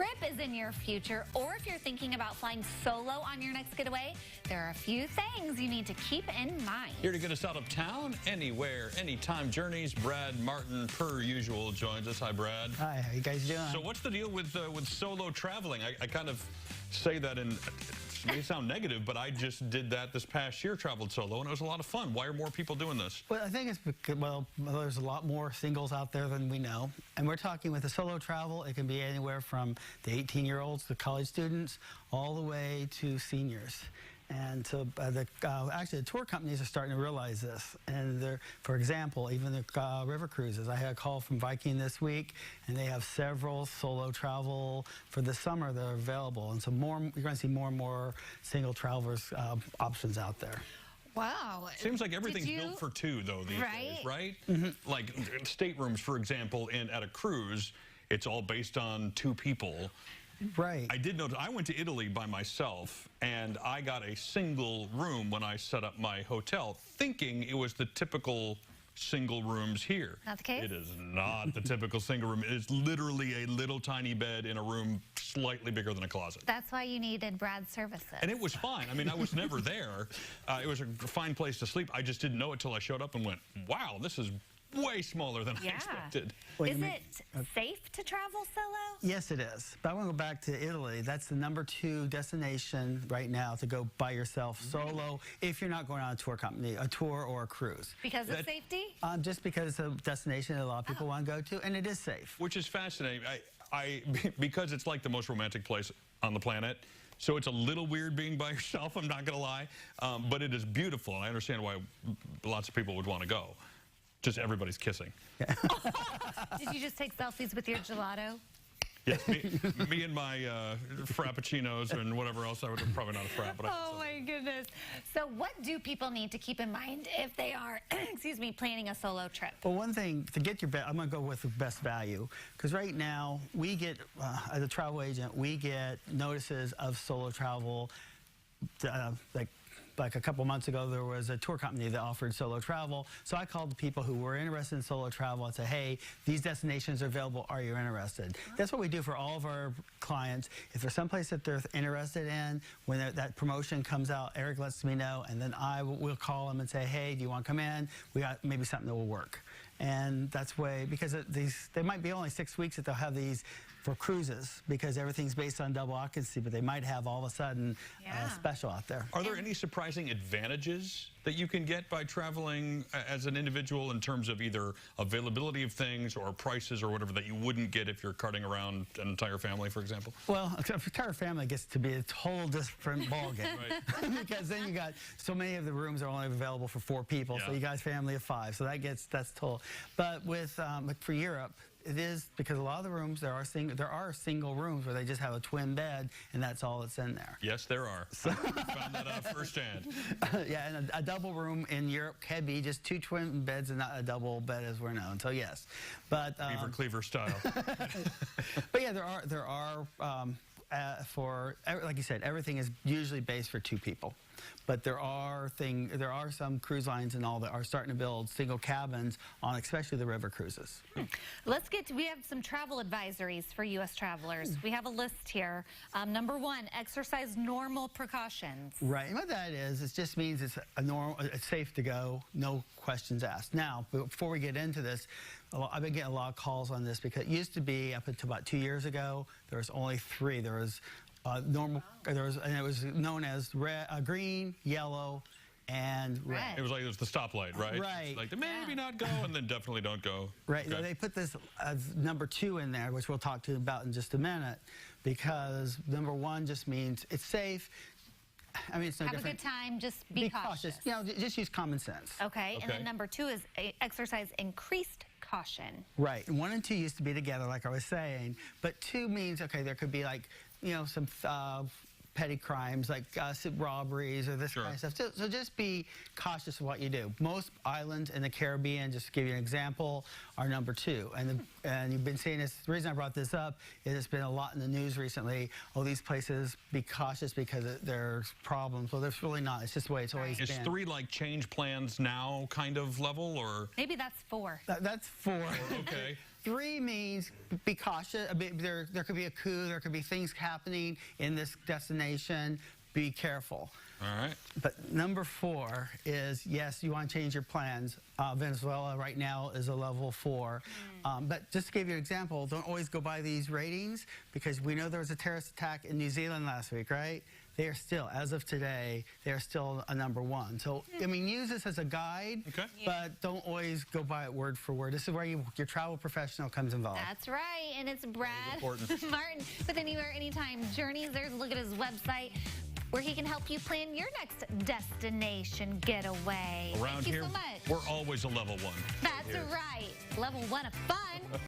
trip is in your future, or if you're thinking about flying solo on your next getaway, there are a few things you need to keep in mind. Here to get us out of town, anywhere, anytime journeys, Brad Martin, per usual, joins us. Hi, Brad. Hi, how you guys doing? So what's the deal with solo traveling? I kind of say that in... It may sound negative, but I just did that this past year, traveled solo, and it was a lot of fun. Why are more people doing this? Well, I think it's because, well, there's a lot more singles out there than we know. And we're talking with the solo travel, it can be anywhere from the 18-year-olds, the college students, all the way to seniors. And so actually the tour companies are starting to realize this. And they're, for example, even the river cruises. I had a call from Viking this week, and they have several solo travel for the summer that are available. And so you're going to see more and more single travelers options out there. Wow. Seems like everything's built for two, though, these days, right? Mm-hmm. Like staterooms, for example, at a cruise, it's all based on two people. Right. I did notice, I went to Italy by myself, and I got a single room when I set up my hotel, thinking it was the typical single rooms here. Not the case? It is not the typical single room. It is literally a little tiny bed in a room slightly bigger than a closet. That's why you needed Brad's services. And it was fine. I mean, I was never there. It was a fine place to sleep. I just didn't know it till I showed up and went, wow, this is way smaller than I expected. Is it safe to travel solo? Yes, it is. But I want to go back to Italy. That's the #2 destination right now to go by yourself solo if you're not going on a tour company, a tour or a cruise. Because of safety? Just because it's a destination that a lot of people want to go to, and it is safe. Which is fascinating. Because it's like the most romantic place on the planet. So it's a little weird being by yourself, I'm not going to lie. But it is beautiful, and I understand why lots of people would want to go. Just everybody's kissing. Did you just take selfies with your gelato? Yes, me and my frappuccinos and whatever else. I would probably not a frap, but oh my goodness. So what do people need to keep in mind if they are, excuse me, planning a solo trip? Well, one thing, to get your best, I'm going to go with the best value. Because right now, we get, as a travel agent, we get notices of solo travel, like a couple months ago, there was a tour company that offered solo travel. So I called the people who were interested in solo travel and said, hey, these destinations are available. Are you interested? That's what we do for all of our clients. If there's someplace that they're interested in, when that promotion comes out, Eric lets me know, and then I will call them and say, hey, do you want to come in? We got maybe something that will work. And that's way, because they might be only 6 weeks that they'll have these for cruises, because everything's based on double occupancy, but they might have all of a sudden a special out there. Are there any surprising advantages that you can get by traveling as an individual in terms of either availability of things or prices or whatever that you wouldn't get if you're carting around an entire family, for example? Well, an entire family gets to be a whole different ballgame. Right. Because then you got, so many of the rooms are only available for 4 people, so you got a family of 5, so that's total. But with, for Europe, it is, because a lot of the rooms, there are single rooms where they just have a twin bed, and that's all that's in there. Yes, there are. I found that out firsthand. Yeah, and a double room in Europe can be just 2 twin beds and not a double bed as we're known. So yes, but Beaver Cleaver style. but yeah, there are for, like you said, everything is usually based for 2 people. But there are some cruise lines and all that are starting to build single cabins on especially the river cruises. Let's get to, we have some travel advisories for U.S. travelers. We have a list here. Number 1, exercise normal precautions. Right, and what that is, it just means it's safe to go, no questions asked. Now, before we get into this, I've been getting a lot of calls on this, because it used to be, up until about 2 years ago, there was only 3. There was normal, and it was known as red, green, yellow, and red. It was like it was the stoplight, right? Right. Like maybe not go, and then definitely don't go. Right. Okay. They put this as number 2 in there, which we'll talk to you about in just a minute, because number 1 just means it's safe. I mean, it's no different. Have a good time, just be cautious. You know, just use common sense. Okay, and then number 2 is exercise increased caution. Right, 1 and 2 used to be together, like I was saying, but 2 means, okay, there could be like, you know, some petty crimes like robberies or this kind of stuff. So just be cautious of what you do. Most islands in the Caribbean, just to give you an example, are number 2. And you've been seeing this. The reason I brought this up is it's been a lot in the news recently. Oh, these places, be cautious because there's problems. Well, there's really not. It's just the way it's always been. Is 3 like change plans now kind of level, or? Maybe that's 4. That's 4. Okay. 3 means be cautious. There could be a coup. There could be things happening in this destination. Be careful. All right. But number 4 is, yes, you want to change your plans. Venezuela right now is a level 4. But just to give you an example, don't always go by these ratings, because we know there was a terrorist attack in New Zealand last week, right? They are still, as of today, they are still a number 1. So, I mean, use this as a guide, Okay. but don't always go by it word for word. This is where your travel professional comes involved. That's right, and it's Brad important. Martin with Anywhere Anytime Journeys. There's a look at his website where he can help you plan your next destination getaway. Around Thank you here, so much. we're always a level 1. That's right. Level 1 of fun.